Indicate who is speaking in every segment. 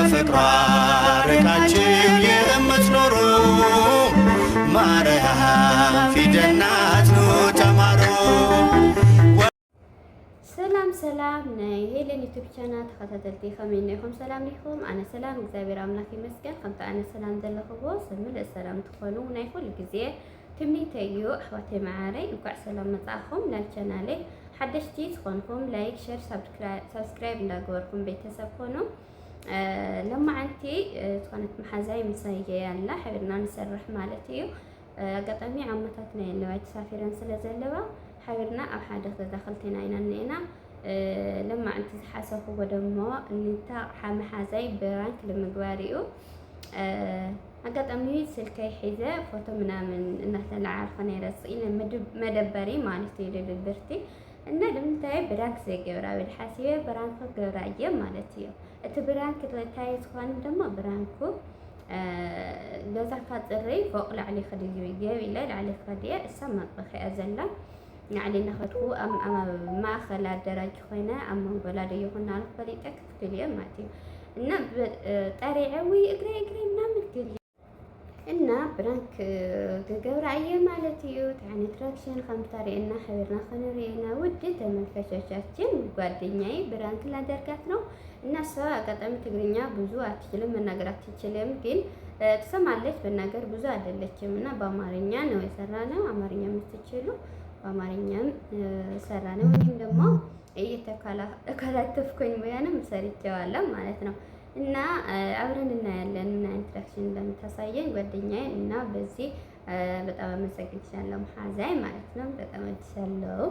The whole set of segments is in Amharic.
Speaker 1: ከፍቅሯ ርቃችሁ የምትኖሩ ማርያም ፊደል ናት ኑ ተማሩ።
Speaker 2: ሰላም ናይ ሄለን ዩቲዩብ ቻናል ተኸታተልቲ ከመይ ኢኹም? ሰላም ኢኹም? ኣነ ሰላም እግዚአብሔር ኣምላክ ይመስገን። ከምቲ ኣነ ሰላም ዘለኽዎ ስምል ሰላም ትኾኑ ናይ ኩሉ ግዜ ትምኒተይ እዩ። ኣሕዋተይ መዓረይ እንኳዕ ሰላም መጻእኹም ናብ ቻናለይ ሓደሽቲ ዝኾንኩም ላይክ ሼር ሰብስክራይብ እንዳገበርኩም ቤተሰብ ኮኑ ለማዓንቲ ዝኾነት መሓዛይ ምሳየ ያላ ሕብርና ንሰርሕ ማለት እዩ። ኣጋጣሚ ዓመታት ናይ ለዋይ ተሳፊረን ስለ ዘለዋ ሕብርና ኣብ ሓደ ገዛ ክልቴና ኢና ነና لما أنت حاسه ودمه إن أنت حمحازي برانك لمجواريو أقعد أمي سلكي حذاء فوتو من إنه تلعب خنيرة إن مدبري ما نستيري للبرتي إن لما تاي برانك زي جورا والحاسية برانك جوراية مالتيو أتبرانك اللي تاي سخان دم برانكو جزء فاتري فوق لعلي خديجي ويجي لا لعلي خديجة السما بخي أزلا يعني ناخذه ما خلا درج خوينا أما بلاد يهون على فريقك في اليوم ماتي إنه طريعوي إجري نعمل كل إنه برانك جورعية مالتيو يعني تراكشن خم طريقنا حبرنا خنرينا ودي تمن فشاشاتين قاديني برانك لا درجاتنا الناس قدام تقرينيا بزوات تجلم من نجارات تجلم كن تسمع ليش بالنجار بزوات اللي تجمعنا بامارينيا نوي سرانا أمارينيا مستشيلو በአማርኛም ሰራነው ወይም ደግሞ እየተካላተፍኩኝ ሙያንም ሰርቼዋለሁ ማለት ነው። እና አብረን እናያለን እና ኢንትራክሽን እንደምታሳየኝ ጓደኛዬ እና በዚህ በጣም አመሰግናለሁ መሐዛይ ማለት ነው። በጣም አድሳለሁ።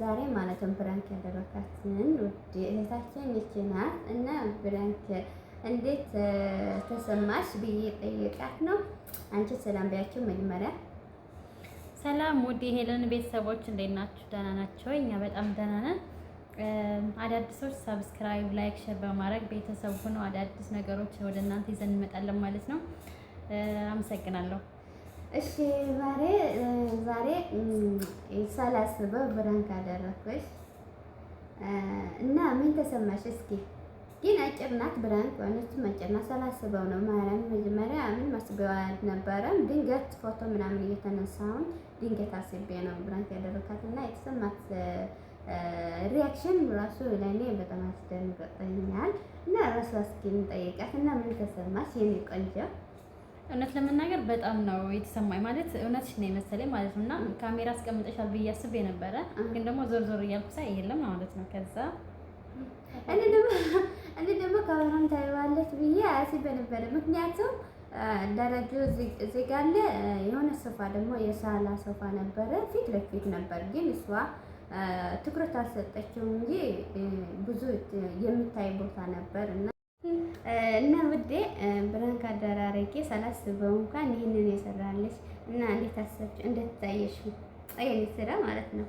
Speaker 2: ዛሬ ማለትም ብራንክ ያደረካትን ውድ እህታችን ይችናል እና ብራንክ እንዴት ተሰማሽ ብዬ ጠይቃት ነው። አንቺ ሰላም ቢያችሁ መጀመሪያ።
Speaker 3: ሰላም ውድ ሄለን ቤተሰቦች እንዴት ናችሁ? ደህና ናቸው? እኛ በጣም ደህና ነን። አዳዲሶች ሰብስክራይብ፣ ላይክ፣ ሼር በማድረግ ቤተሰብ ሆኖ አዳዲስ ነገሮች ወደ እናንተ ይዘን እንመጣለን ማለት ነው። አመሰግናለሁ።
Speaker 2: እሺ ዛሬ ሳላስበው ብራንክ አደረኩሽ እና ምን ተሰማሽ? እስኪ ግን አጭር ናት ብራንክ ወንድም አጭር ናት። ሳላስበው ነው ማርያም መጀመሪያ ምን ማስበው አልነበረም። ድንገት ፎቶ ምናምን እየተነሳሁን ድንገት አስቤ ነው ብራንክ ያደረካት እና የተሰማት ሪአክሽን ራሱ ለኔ በጣም አስደንግጦኛል። እና ራሱ እስኪ እንጠይቃት እና ምን ተሰማሽ የኔ ቆንጆ?
Speaker 3: እውነት ለመናገር በጣም ነው የተሰማኝ። ማለት እውነትሽ ነው የመሰለኝ ማለት ነው። እና ካሜራ አስቀምጠሻል ብዬ አስቤ ነበረ፣ ግን ደግሞ ዞር ዞር እያልኩ ሳይ የለም ማለት ነው። ከዛ
Speaker 2: እኔ ደግሞ ካሜራም ታይዋለች ብዬ አስቤ ነበረ። ምክንያቱም ደረጃው እዚህ ጋር አለ። የሆነ ሶፋ ደግሞ የሳላ ሶፋ ነበረ ፊት ለፊት ነበር፣ ግን እሷ ትኩረት አልሰጠችው እንጂ ብዙ የሚታይ ቦታ ነበር እና ውዴ ብራንክ አደራረጌ ሳላስበው እንኳን ይህንን የሰራለች እና እንዴት አሰብሽ? እንዴት ታየሽ? አይኔ ስራ ማለት ነው።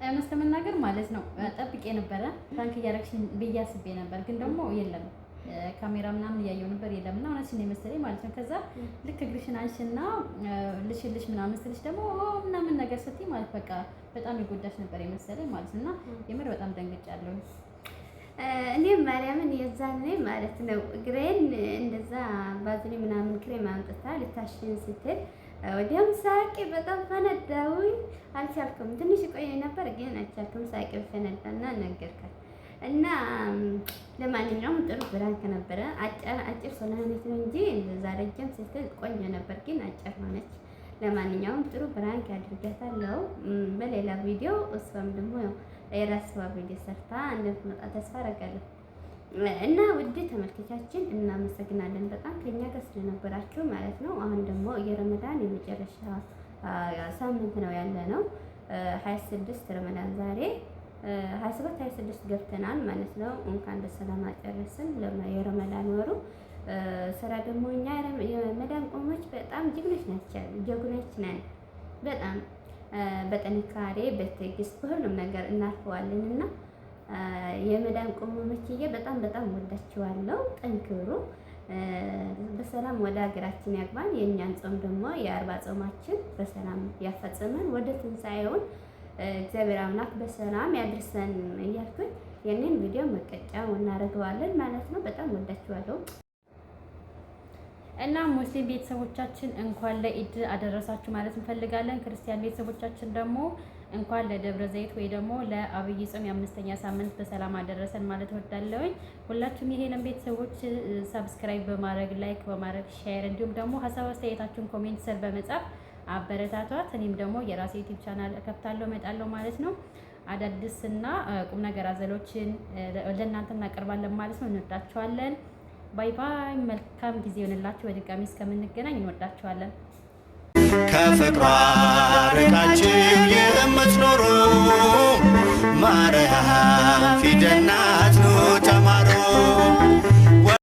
Speaker 3: እውነት ለመናገር ማለት ነው ጠብቄ ነበረ ፍራንክ እያደረግሽኝ ብዬ አስቤ ነበር፣ ግን ደግሞ የለም ካሜራ ምናምን እያየሁ ነበር የለም። እና እውነትሽን ነው የመሰለኝ ማለት ነው። ከዛ ልክ እግርሽን አንሽና ልሽልሽ ምናምን ስልሽ ደግሞ ምናምን ነገር ስትይ ማለት በቃ በጣም የጎዳሽ ነበር የመሰለኝ ማለት ነው። እና የምር በጣም ደንግጫለሁ።
Speaker 2: እኔም ማርያምን የዛኔ ማለት ነው እግሬን እንደዛ ባዝሊ ምናምን ክሬም አምጥታ ልታሽን ስትል ወዲያም ሳቄ በጣም ፈነዳሁኝ። አልቻልኩም። ትንሽ ቆይ ነበር ግን አልቻልኩም። ሳቄ ፈነዳና ነገርካት እና ለማንኛውም ጥሩ ብራንክ ነበረ። አጭር ስለሆነች ነው እንጂ እንደዛ ረጅም ስትል ቆንጆ ነበር፣ ግን አጭር ሆነች። ለማንኛውም ጥሩ ብራንክ አድርጋታለሁ። በሌላ ቪዲዮ እሷም ደግሞ የራሷ ቪዲዮ ሰርታ እንደምትመጣ ተስፋ አደርጋለሁ። እና ውድ ተመልካቾቻችን እናመሰግናለን በጣም ከኛ ጋር ስለነበራችሁ ማለት ነው። አሁን ደግሞ የረመዳን የመጨረሻ ሳምንት ነው ያለ ነው 26 ረመዳን ዛሬ 27 26 ገብተናል ማለት ነው። እንኳን በሰላም አጨረስን የረመዳን ወሩ። ስራ ደግሞ እኛ የመዳን ቆሞች በጣም ጀግኖች ነን። በጣም በጥንካሬ በትዕግስት በሁሉም ነገር እናልፈዋለን እና የመዳን ቆሞችዬ በጣም ወዳችኋለሁ። ጠንክሩ። በሰላም ወደ ሀገራችን ያግባን። የእኛን ጾም ደግሞ የአርባ ጾማችን በሰላም ያፈጽመን። ወደ ትንሣኤውን እግዚአብሔር አምላክ በሰላም ያድርሰን እያልኩኝ የኔን ቪዲዮ መቀጫ እናደርገዋለን ማለት ነው። በጣም ወዳችኋለሁ።
Speaker 3: እና ሙስሊም ቤተሰቦቻችን እንኳን ለኢድ አደረሳችሁ ማለት እንፈልጋለን። ክርስቲያን ቤተሰቦቻችን ደግሞ እንኳን ለደብረ ዘይት ወይ ደግሞ ለአብይ ጾም የአምስተኛ ሳምንት በሰላም አደረሰን ማለት እወዳለሁኝ። ሁላችሁም የሄለን ቤተሰቦች ሰብስክራይብ በማድረግ ላይክ በማድረግ ሼር፣ እንዲሁም ደግሞ ሀሳብ አስተያየታችሁን ኮሜንት ስር በመጻፍ አበረታቷት። እኔም ደግሞ የራሴ ዩቲዩብ ቻናል እከፍታለሁ እመጣለሁ ማለት ነው። አዳዲስና ቁም ነገር አዘሎችን ለእናንተ እናቀርባለን ማለት ነው። እንወዳችኋለን። ባይ ባይ። መልካም ጊዜ ይሆንላችሁ። በድጋሚ እስከምንገናኝ እንወዳችኋለን።
Speaker 1: ከፍቅሯ ርቃችሁ የምትኖሩ ማርያም ፊደል ናት